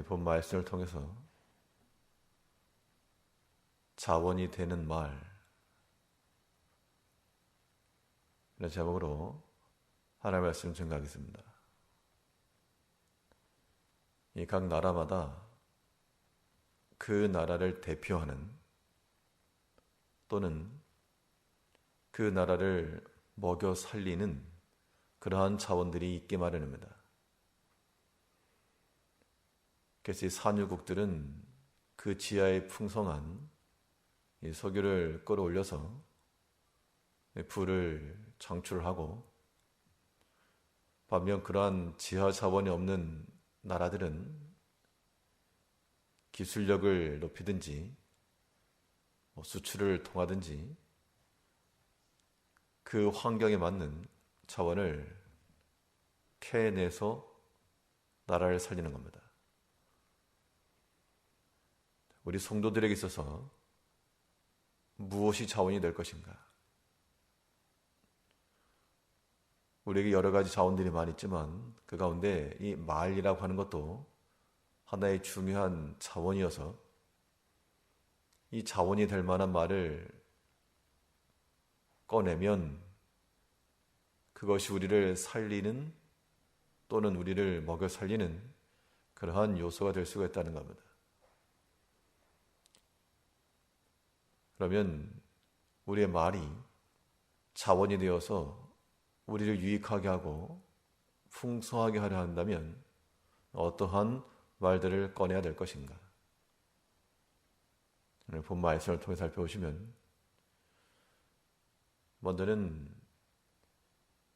본 말씀을 통해서 자원이 되는 말, 이런 제목으로 하나님의 말씀 증거하겠습니다. 이 각 나라마다 그 나라를 대표하는 또는 그 나라를 먹여 살리는 그러한 자원들이 있기 마련입니다. 그래서 이 산유국들은 그 지하에 풍성한 이 석유를 끌어올려서 불을 창출하고, 반면 그러한 지하 자원이 없는 나라들은 기술력을 높이든지 수출을 통하든지 그 환경에 맞는 자원을 캐내서 나라를 살리는 겁니다. 우리 성도들에게 있어서 무엇이 자원이 될 것인가? 우리에게 여러 가지 자원들이 많이 있지만 그 가운데 이 말이라고 하는 것도 하나의 중요한 자원이어서 이 자원이 될 만한 말을 꺼내면 그것이 우리를 살리는 또는 우리를 먹여 살리는 그러한 요소가 될 수가 있다는 겁니다. 그러면 우리의 말이 자원이 되어서 우리를 유익하게 하고 풍성하게 하려 한다면 어떠한 말들을 꺼내야 될 것인가? 오늘 본 말씀을 통해 살펴보시면 먼저는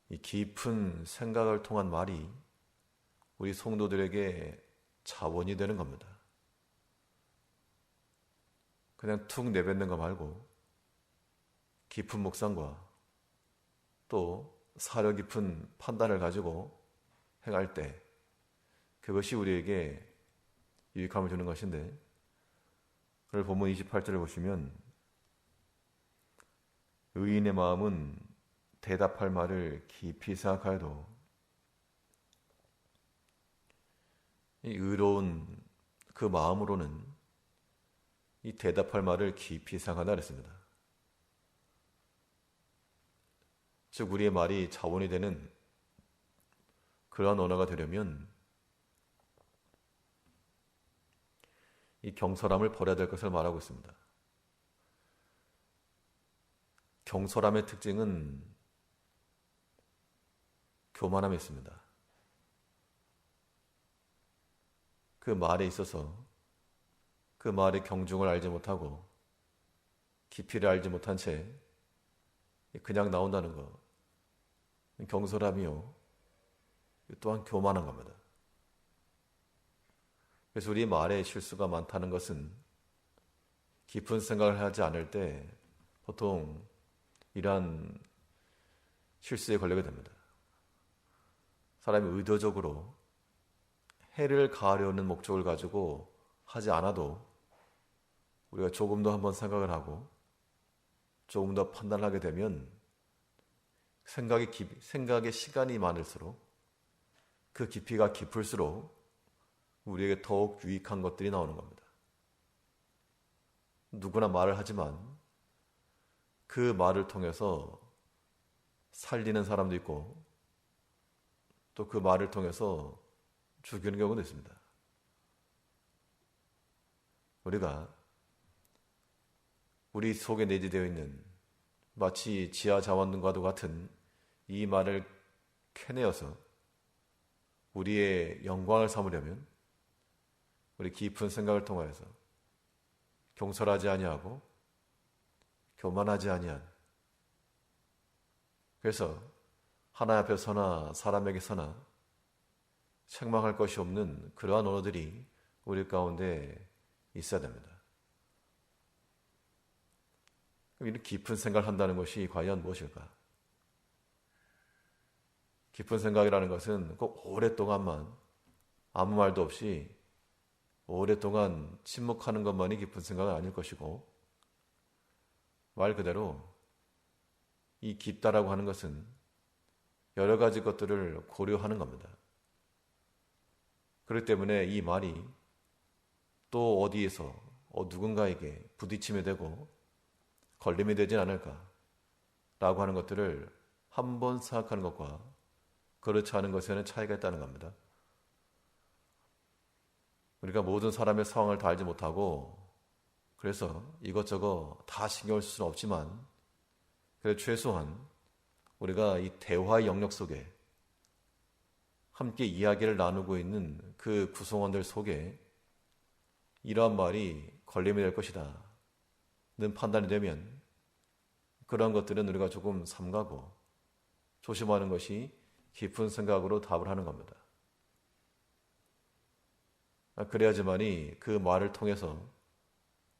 이 깊은 생각을 통한 말이 우리 성도들에게 자원이 되는 겁니다. 그냥 툭 내뱉는 거 말고 깊은 묵상과 또 사려 깊은 판단을 가지고 행할 때 그것이 우리에게 유익함을 주는 것인데, 오늘 본문 28절을 보시면 의인의 마음은 대답할 말을 깊이 생각하여도 이 의로운 그 마음으로는 이 대답할 말을 깊이 생각한다 그랬습니다. 즉 우리의 말이 자원이 되는 그러한 언어가 되려면 이 경솔함을 버려야 될 것을 말하고 있습니다. 경솔함의 특징은 교만함에 있습니다. 그 말에 있어서 그 말의 경중을 알지 못하고 깊이를 알지 못한 채 그냥 나온다는 것, 경솔함이요 또한 교만한 겁니다. 그래서 우리 말에 실수가 많다는 것은 깊은 생각을 하지 않을 때 보통 이러한 실수에 걸리게 됩니다. 사람이 의도적으로 해를 가하려는 목적을 가지고 하지 않아도 우리가 조금 더 한번 생각을 하고 조금 더 판단하게 되면 생각의 시간이 많을수록 그 깊이가 깊을수록 우리에게 더욱 유익한 것들이 나오는 겁니다. 누구나 말을 하지만 그 말을 통해서 살리는 사람도 있고 또 그 말을 통해서 죽이는 경우도 있습니다. 우리가 우리 속에 내재되어 있는 마치 지하 자원과도 같은 이 말을 캐내어서 우리의 영광을 삼으려면 우리 깊은 생각을 통하여서 경솔하지 아니하고 교만하지 아니한, 그래서 하나님 앞에서나 사람에게서나 책망할 것이 없는 그러한 언어들이 우리 가운데 있어야 됩니다. 이런 깊은 생각을 한다는 것이 과연 무엇일까? 깊은 생각이라는 것은 꼭 오랫동안만 아무 말도 없이 오랫동안 침묵하는 것만이 깊은 생각은 아닐 것이고, 말 그대로 이 깊다라고 하는 것은 여러 가지 것들을 고려하는 겁니다. 그렇기 때문에 이 말이 또 어디에서 누군가에게 부딪힘이 되고 걸림이 되진 않을까라고 하는 것들을 한번 생각하는 것과 그렇지 않은 것에는 차이가 있다는 겁니다. 우리가 모든 사람의 상황을 다 알지 못하고 그래서 이것저것 다 신경을 쓸 수는 없지만 그래도 최소한 우리가 이 대화의 영역 속에 함께 이야기를 나누고 있는 그 구성원들 속에 이러한 말이 걸림이 될 것이다 는 판단이 되면 그러한 것들은 우리가 조금 삼가고 조심하는 것이 깊은 생각으로 답을 하는 겁니다. 그래야지만이 그 말을 통해서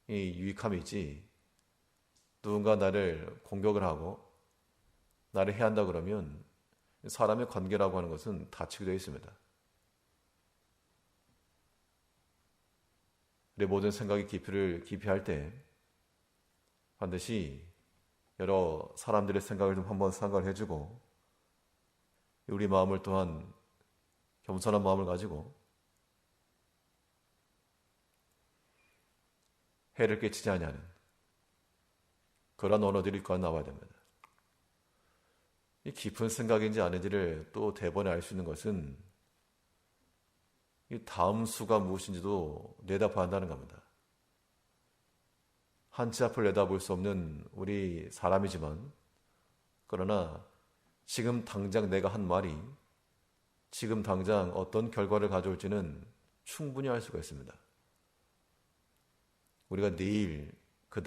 이 유익함이 있지, 누군가 나를 공격을 하고 나를 해한다 그러면 사람의 관계라고 하는 것은 닫히게 되어 있습니다. 우리 모든 생각의 깊이를 깊이할 때 반드시 여러 사람들의 생각을 좀 한번 생각을 해주고 우리 마음을 또한 겸손한 마음을 가지고 해를 끼치지 아니하는 그런 언어들이 과 나와야 됩니다. 이 깊은 생각인지 아닌지를 또 대번에 알 수 있는 것은 이 다음 수가 무엇인지도 내다봐야 한다는 겁니다. 한치 앞을 내다볼 수 없는 우리 사람이지만 그러나 지금 당장 내가 한 말이 지금 당장 어떤 결과를 가져올지는 충분히 알 수가 있습니다. 우리가 내일, 그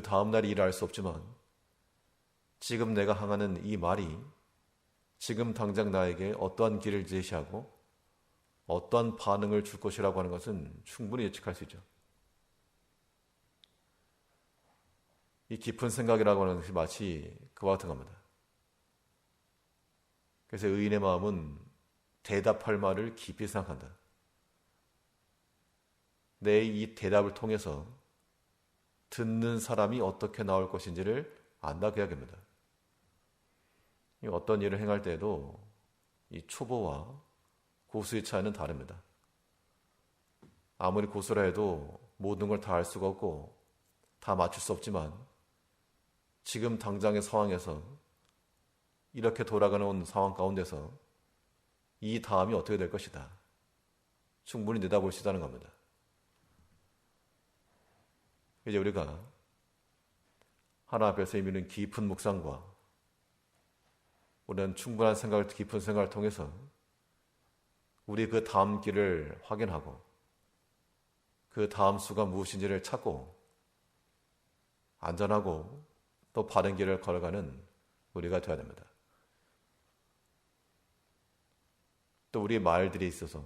다음날이 일을 알 수 없지만 지금 내가 향하는 이 말이 지금 당장 나에게 어떠한 길을 제시하고 어떠한 반응을 줄 것이라고 하는 것은 충분히 예측할 수 있죠. 이 깊은 생각이라고 하는 것이 마치 그와 같은 겁니다. 그래서 의인의 마음은 대답할 말을 깊이 생각한다. 내 이 대답을 통해서 듣는 사람이 어떻게 나올 것인지를 안다 그 이야기입니다. 어떤 일을 행할 때에도 이 초보와 고수의 차이는 다릅니다. 아무리 고수라 해도 모든 걸 다 알 수가 없고 다 맞출 수 없지만 지금 당장의 상황에서 이렇게 돌아가는 상황 가운데서 이 다음이 어떻게 될 것이다. 충분히 내다볼 수 있다는 겁니다. 이제 우리가 하나 앞에서 이미는 깊은 묵상과 우리는 충분한 생각을, 깊은 생각을 통해서 우리 그 다음 길을 확인하고 그 다음 수가 무엇인지를 찾고 안전하고 또 바른 길을 걸어가는 우리가 되어야 됩니다. 또 우리의 말들이 있어서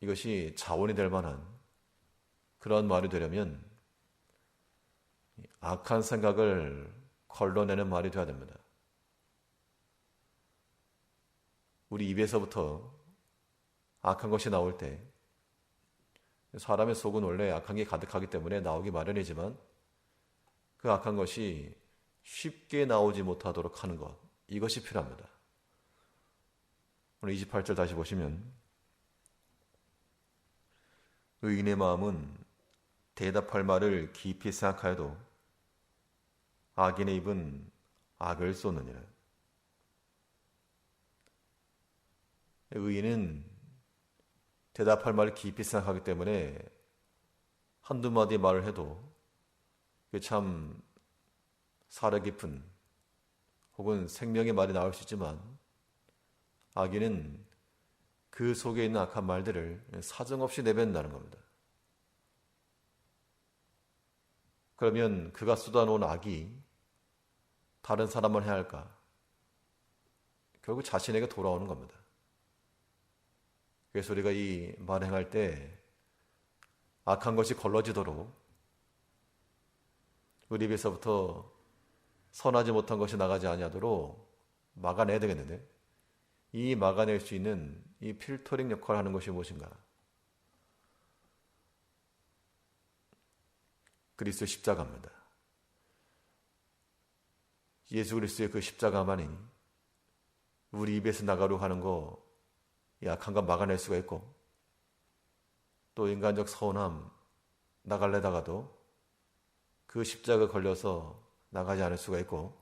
이것이 자원이 될 만한 그런 말이 되려면 악한 생각을 걸러내는 말이 되어야 됩니다. 우리 입에서부터 악한 것이 나올 때 사람의 속은 원래 악한 게 가득하기 때문에 나오기 마련이지만 그 악한 것이 쉽게 나오지 못하도록 하는 것, 이것이 필요합니다. 오늘 28절 다시 보시면 의인의 마음은 대답할 말을 깊이 생각하여도 악인의 입은 악을 쏟느니라. 의인은 대답할 말을 깊이 생각하기 때문에 한두 마디 말을 해도 참 살아 깊은 혹은 생명의 말이 나올 수 있지만 악인은 그 속에 있는 악한 말들을 사정없이 내뱉는다는 겁니다. 그러면 그가 쏟아놓은 악이 다른 사람만 해야 할까? 결국 자신에게 돌아오는 겁니다. 그래서 우리가 이 말 행할 때 악한 것이 걸러지도록 우리 입에서부터 선하지 못한 것이 나가지 아니하도록 막아내야 되겠는데 이 막아낼 수 있는 이 필터링 역할을 하는 것이 무엇인가? 그리스도의 십자가입니다. 예수 그리스도의 그 십자가만이 우리 입에서 나가려고 하는 거 약한 건 막아낼 수가 있고 또 인간적 서운함 나갈래다가도 그 십자가 걸려서 나가지 않을 수가 있고,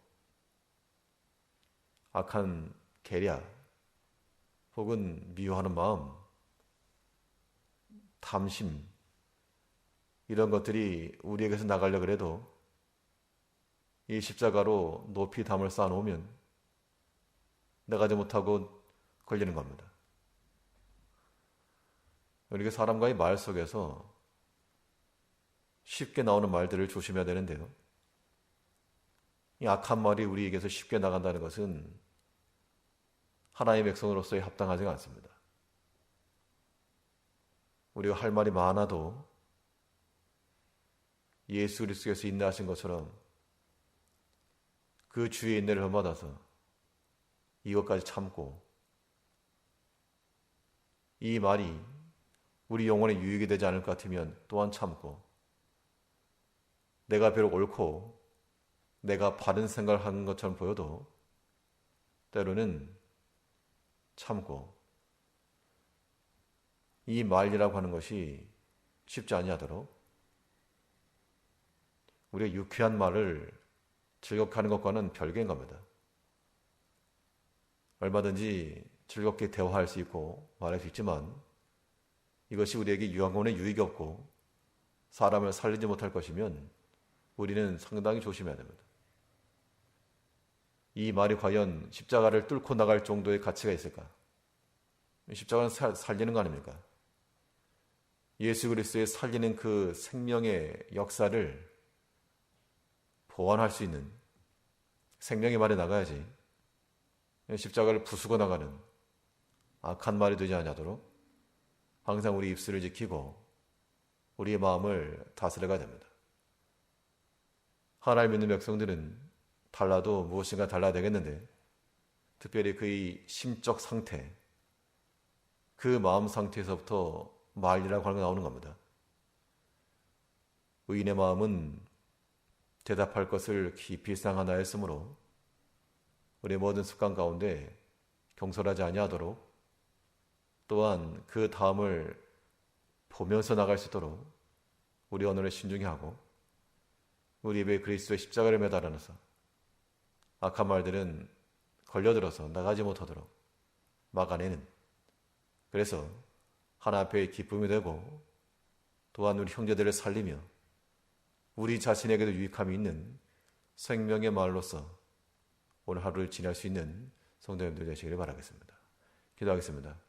악한 계략 혹은 미워하는 마음, 탐심 이런 것들이 우리에게서 나가려고 해도 이 십자가로 높이 담을 쌓아놓으면 나가지 못하고 걸리는 겁니다. 우리가 사람과의 말 속에서 쉽게 나오는 말들을 조심해야 되는데요. 이 악한 말이 우리에게서 쉽게 나간다는 것은 하나님의 백성으로서의 합당하지가 않습니다. 우리가 할 말이 많아도 예수 그리스도께서 인내하신 것처럼 그 주의 인내를 본받아서 이것까지 참고, 이 말이 우리 영혼에 유익이 되지 않을 것 같으면 또한 참고, 내가 비록 옳고 내가 바른 생각을 하는 것처럼 보여도 때로는 참고, 이 말이라고 하는 것이 쉽지 아니하도록 우리가 유쾌한 말을 즐겁게 하는 것과는 별개인 겁니다. 얼마든지 즐겁게 대화할 수 있고 말할 수 있지만 이것이 우리에게 영혼에 유익이 없고 사람을 살리지 못할 것이면 우리는 상당히 조심해야 됩니다. 이 말이 과연 십자가를 뚫고 나갈 정도의 가치가 있을까? 십자가는 살리는 거 아닙니까? 예수 그리스도의 살리는 그 생명의 역사를 보완할 수 있는 생명의 말이 나가야지 십자가를 부수고 나가는 악한 말이 되지 않도록 항상 우리 입술을 지키고 우리의 마음을 다스려가야 됩니다. 하나님 믿는 백성들은 달라도 무엇인가 달라야 되겠는데, 특별히 그의 심적 상태, 그 마음 상태에서부터 말이라고 하는 게 나오는 겁니다. 의인의 마음은 대답할 것을 깊이 생각하나였으므로 우리의 모든 습관 가운데 경솔하지 아니하도록, 또한 그 다음을 보면서 나갈 수 있도록 우리 언어를 신중히 하고 우리 입에 그리스도의 십자가를 매달아서 악한 말들은 걸려들어서 나가지 못하도록 막아내는, 그래서 하나 앞에 기쁨이 되고 또한 우리 형제들을 살리며 우리 자신에게도 유익함이 있는 생명의 말로서 오늘 하루를 지낼 수 있는 성도님들 되시기를 바라겠습니다. 기도하겠습니다.